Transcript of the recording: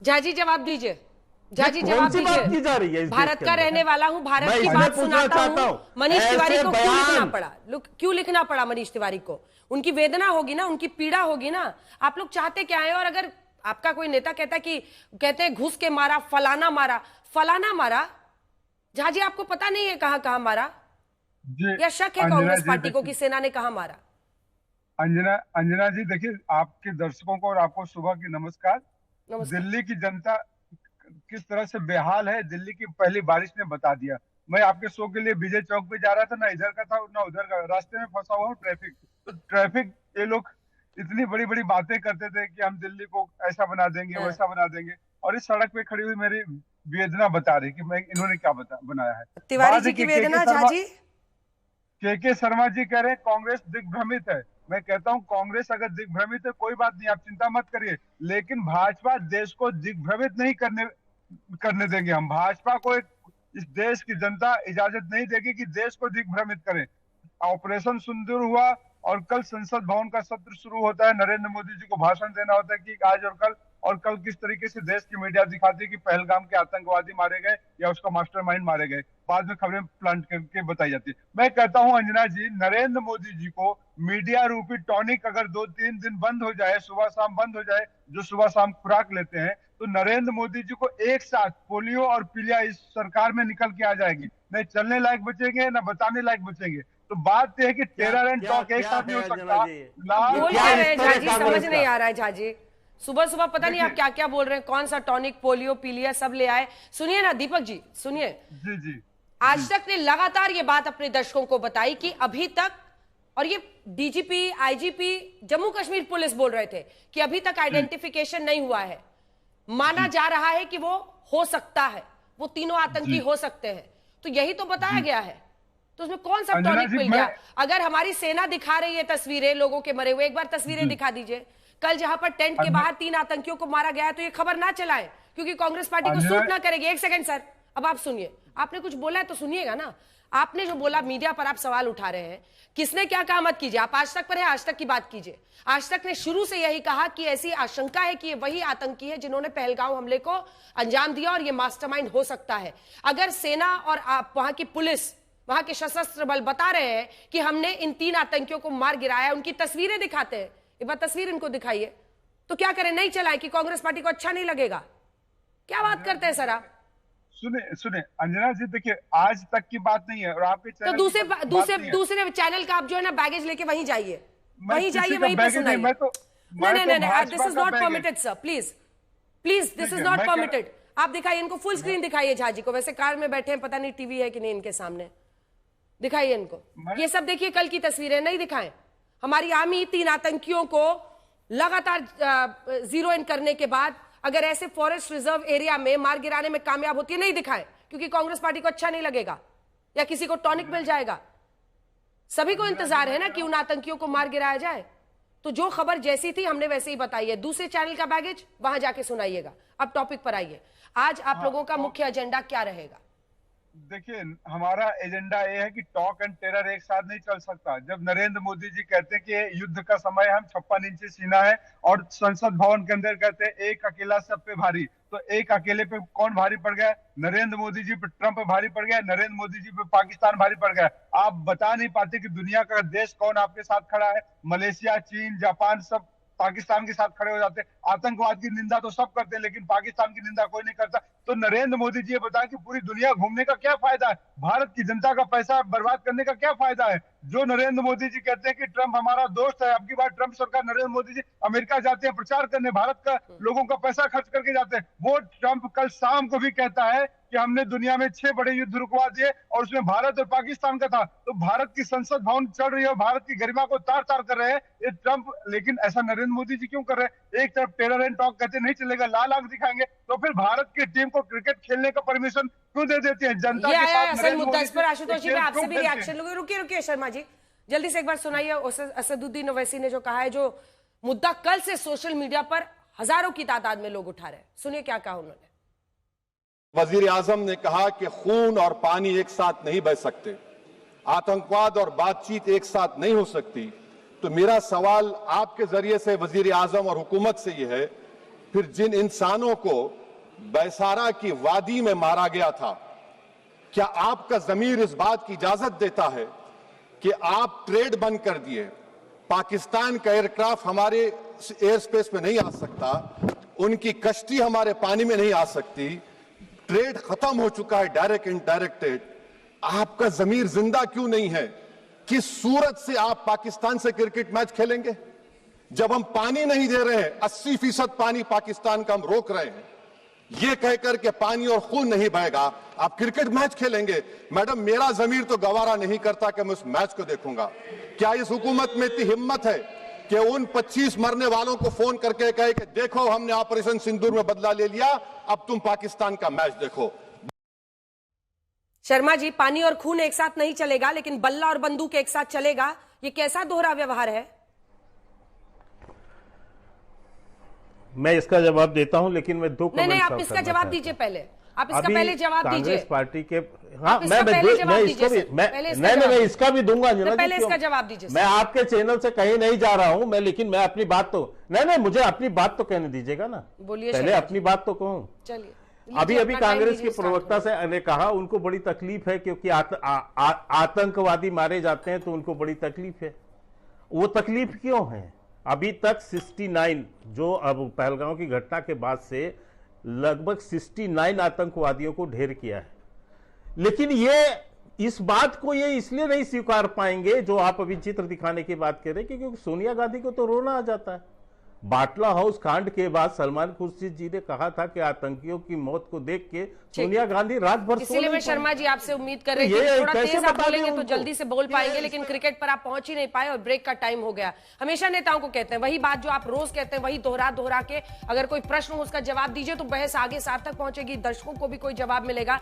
झाजी जवाब दीजिए, झाजी जवाब की जा रही है दीजिए। इस भारत देश के का अंदर? रहने वाला हूं, भारत मैं की इसमें बात पूछना सुनाता चाहता हूं। हूं, मनीष ऐसे तिवारी को क्यों लिखना बयान- पड़ा? क्यों लिखना पड़ा मनीष तिवारी को? उनकी वेदना होगी ना, उनकी पीड़ा होगी ना। आप लोग चाहते क्या है? और अगर आपका कोई नेता कहता है कि कहते हैं घुस के मारा, फलाना मारा, फलाना मारा, झाजी आपको पता नहीं है कहां कहां मारा? या शक है कांग्रेस पार्टी को कि सेना ने कहां मारा? अंजना अंजना जी देखिए, आपके दर्शकों को और आपको सुबह की नमस्कार। नमस्कार। दिल्ली की जनता किस तरह से बेहाल है, दिल्ली की पहली बारिश ने बता दिया। मैं आपके शो के लिए विजय चौक पे जा रहा था, ना इधर का था ना उधर का, रास्ते में फंसा हुआ हूँ। ट्रैफिक तो ट्रैफिक, ये लोग इतनी बड़ी बड़ी बातें करते थे कि हम दिल्ली को ऐसा बना देंगे, हाँ। वैसा बना देंगे, और इस सड़क पे खड़ी हुई मेरी वेदना बता रही कि मैं इन्होंने क्या बनाया है। तिवारी बात जी है की कि वेदना, झाजी के शर्मा जी कह रहे हैं कांग्रेस दिग्भ्रमित है। मैं कहता हूं कांग्रेस अगर दिग्भ्रमित है कोई बात नहीं, आप चिंता मत करिए, लेकिन भाजपा देश को दिग्भ्रमित नहीं करने करने देंगे हम। भाजपा को इस देश की जनता इजाजत नहीं देगी कि देश को दिग्भ्रमित करें। ऑपरेशन सिंदूर हुआ और कल संसद भवन का सत्र शुरू होता है, नरेंद्र मोदी जी को भाषण देना होता है कि आज और कल किस तरीके से देश की मीडिया दिखाती है कि पहलगाम के आतंकवादी मारे गए या उसका मास्टरमाइंड मारे गए, बाद में खबरें प्लांट करके बताई जाती है। मैं कहता हूं अंजना जी, नरेंद्र मोदी जी को मीडिया रूपी टॉनिक अगर 2-3 दिन बंद हो जाए, सुबह शाम बंद हो जाए, जो सुबह शाम खुराक लेते हैं, तो नरेंद्र मोदी जी को एक साथ पोलियो और पीलिया इस सरकार में निकल के आ जाएगी। न चलने लायक बचेंगे न बताने लायक बचेंगे। तो बात यह है कि टेरर एंड टॉक एक साथ नहीं हो सकता। बोल क्या रहे हैं झाजी? समझ नहीं आ रहा है झाजी। सुबह सुबह पता नहीं आप क्या क्या बोल रहे हैं, कौन सा टॉनिक, पोलियो, पीलिया सब ले आए। सुनिए ना दीपक जी, सुनिए। जी जी, आज तक ने लगातार ये बात अपने दर्शकों को बताई कि अभी तक, और ये DGP, IGP, Jammu Kashmir police बोल रहे थे कि अभी तक आइडेंटिफिकेशन नहीं हुआ है। माना जा रहा है कि वो हो सकता है, वो तीनों आतंकी हो सकते हैं। तो यही तो बताया गया है। तो उसमें कौन सा टॉनिक मिल गया? अगर हमारी सेना दिखा रही है तस्वीरें लोगों के मरे हुए, एक बार तस्वीरें दिखा दीजिए। कल जहां पर टेंट के बाहर 3 आतंकियों को मारा गया है, तो ये खबर ना चलाएं क्योंकि कांग्रेस पार्टी को सूट ना करेगी। एक सेकंड सर, अब आप सुनिए। आपने कुछ बोला है तो सुनिएगा ना। आपने जो बोला, मीडिया पर आप सवाल उठा रहे हैं, किसने क्या कहा मत कीजिए। आप आज तक पर है, आज तक की बात कीजिए। आज तक ने शुरू से यही कहा कि ऐसी आशंका है कि ये वही आतंकी है जिन्होंने पहलगाम हमले को अंजाम दिया और ये मास्टरमाइंड हो सकता है। अगर सेना और वहां की पुलिस, वहां के सशस्त्र बल बता रहे हैं कि हमने इन 3 आतंकियों को मार गिराया, उनकी तस्वीरें दिखाते हैं, एक बार तस्वीर इनको दिखाइए, तो क्या करें? नहीं चलाए कि कांग्रेस पार्टी को अच्छा नहीं लगेगा? क्या बात करते हैं सर आप? सुने अंजना जी, देखिए आज तक की बात नहीं है और आपके तो दूसरे चैनल का आप जो है ना बैगेज लेके वहीं जाइए, वहीं जाइए, वहीं पे सुनाइए। नहीं, this is not permitted sir, please please, this is not permitted. आप दिखाइए इनको, फुल स्क्रीन दिखाइए झाजी को। वैसे कार में बैठे हैं, पता नहीं टीवी है कि नहीं इनके सामने, दिखाइए इनको। ये सब देखिए कल की तस्वीरें, नहीं दिखाएं। हमारी आर्मी 3 आतंकियों को लगातार जीरो इन करने के बाद अगर ऐसे फॉरेस्ट रिजर्व एरिया में मार गिराने में कामयाब होती है, नहीं दिखाएं क्योंकि कांग्रेस पार्टी को अच्छा नहीं लगेगा या किसी को टॉनिक मिल जाएगा। सभी को इंतजार है ना कि उन आतंकियों को मार गिराया जाए। तो जो खबर जैसी थी हमने वैसे ही बताई है। दूसरे चैनल का बैगेज वहां जाके सुनाइएगा। अब टॉपिक पर आइए, आज आप लोगों का मुख्य एजेंडा क्या रहेगा? देखिए, हमारा एजेंडा ये है कि टॉक एंड टेरर एक साथ नहीं चल सकता। जब नरेंद्र मोदी जी कहते हैं कि युद्ध का समय, हम 56 इंची सीना है, और संसद भवन के अंदर कहते हैं एक अकेला सब पे भारी, तो एक अकेले पे कौन भारी पड़ गया? नरेंद्र मोदी जी पे ट्रंप भारी पड़ गया, नरेंद्र मोदी जी पे पाकिस्तान भारी पड़ गया। आप बता नहीं पाते कि दुनिया का देश कौन आपके साथ खड़ा है। मलेशिया, चीन, जापान सब पाकिस्तान के साथ खड़े हो जाते हैं। आतंकवाद की निंदा तो सब करते हैं, लेकिन पाकिस्तान की निंदा कोई नहीं करता। तो नरेंद्र मोदी जी ये बताएं कि पूरी दुनिया घूमने का क्या फायदा है? भारत की जनता का पैसा बर्बाद करने का क्या फायदा है? जो नरेंद्र मोदी जी कहते हैं कि ट्रंप हमारा दोस्त है, अब की बार ट्रंप सरकार, नरेंद्र मोदी जी अमेरिका जाते हैं प्रचार करने, भारत का लोगों का पैसा खर्च करके जाते हैं। वो ट्रंप कल शाम को भी कहता है कि हमने दुनिया में 6 बड़े युद्ध रुकवा दिए और उसमें भारत और पाकिस्तान का था। तो भारत की संसद भवन चल रही है और भारत की गरिमा को तार तार कर रहे हैं ये ट्रंप, लेकिन ऐसा नरेंद्र मोदी जी क्यों कर रहे हैं? एक तरफ टेरर एंड टॉक कहते नहीं चलेगा, लाल आंख दिखाएंगे, तो फिर भारत की टीम को क्रिकेट खेलने का परमिशन क्यों दे देते हैं? जनता के साथ असल मुद्दा इस पर आशुतोष जी, मैं आपसे भी रिएक्शन लूंगी। रुकिए शर्मा जी, जल्दी से एक बार सुनाइए असदुद्दीन ओवैसी ने जो कहा है, जो मुद्दा कल से सोशल मीडिया पर हजारों की तादाद में लोग उठा रहे हैं। सुनिए क्या कहा उन्होंने। वजीर आजम ने कहा कि खून और पानी एक साथ नहीं बह सकते, आतंकवाद और बातचीत एक साथ नहीं हो सकती। तो मेरा सवाल आपके जरिए से वजीर आजम और हुकूमत से यह है फिर जिन इंसानों को बैसारा की वादी में मारा गया था, क्या आपका जमीर इस बात की इजाजत देता है कि आप ट्रेड बंद कर दिए, पाकिस्तान का एयरक्राफ्ट हमारे एयर स्पेस में नहीं आ सकता, उनकी कश्ती हमारे पानी में नहीं आ सकती, ट्रेड खत्म हो चुका है डायरेक्ट इनडायरेक्टेड, आपका जमीर जिंदा क्यों नहीं है? किस सूरत से आप पाकिस्तान से क्रिकेट मैच खेलेंगे जब हम पानी नहीं दे रहे हैं? 80% पानी पाकिस्तान का हम रोक रहे हैं, ये कहकर के पानी और खून नहीं बहेगा, आप क्रिकेट मैच खेलेंगे? मैडम, मेरा जमीर तो गवारा नहीं करता कि मैं उस मैच को देखूंगा। क्या इस हुकूमत में इतनी हिम्मत है कि उन 25 मरने वालों को फोन करके कहे कि देखो हमने ऑपरेशन सिंदूर में बदला ले लिया, अब तुम पाकिस्तान का मैच देखो? शर्मा जी, पानी और खून एक साथ नहीं चलेगा, लेकिन बल्ला और बंदूक एक साथ चलेगा। ये कैसा दोहरा व्यवहार है? मैं इसका जवाब देता हूं, लेकिन मैं दो कमेंट नहीं, आप इसका जवाब दीजिए पहले। आप इसका पहले जवाब दीजिए। कांग्रेस पार्टी के हाँ, आप इसका पहले जवाब दीजिए। मैं इसका भी दूंगा। पहले इसका जवाब दीजिए। मैं आपके चैनल से कहीं नहीं जा रहा हूं मैं, लेकिन मैं अपनी बात तो नहीं, मुझे अपनी बात तो कहने दीजिएगा ना। बोलिए, पहले अपनी बात तो कहूं। चलिए, अभी कांग्रेस के प्रवक्ता से ने कहा उनको बड़ी तकलीफ है क्योंकि आतंकवादी मारे जाते हैं तो उनको बड़ी तकलीफ है। वो तकलीफ क्यों है? अभी तक 69 जो अब पहलगांव की घटना के बाद से लगभग 69 आतंकवादियों को ढेर किया है, लेकिन ये इस बात को ये इसलिए नहीं स्वीकार पाएंगे जो आप अभी चित्र दिखाने की बात कर रहे हैं, क्योंकि सोनिया गांधी को तो रोना आ जाता है। बाटला हाउस कांड के बाद सलमान खुर्शीद जी ने कहा था कि आतंकियों की मौत को देख के सोनिया गांधी रात भर इसलिए मैं शर्मा जी आपसे उम्मीद कर रही थी थोड़ा तेज आप बोलेंगे तो जल्दी से बोल पाएंगे, लेकिन क्रिकेट पर आप पहुंच ही नहीं पाए और ब्रेक का टाइम हो गया। हमेशा नेताओं को कहते हैं वही बात जो आप रोज कहते हैं, वही दोहरा के अगर कोई प्रश्न हो उसका जवाब दीजिए तो बहस आगे सार्थक पहुंचेगी, दर्शकों को भी कोई जवाब मिलेगा।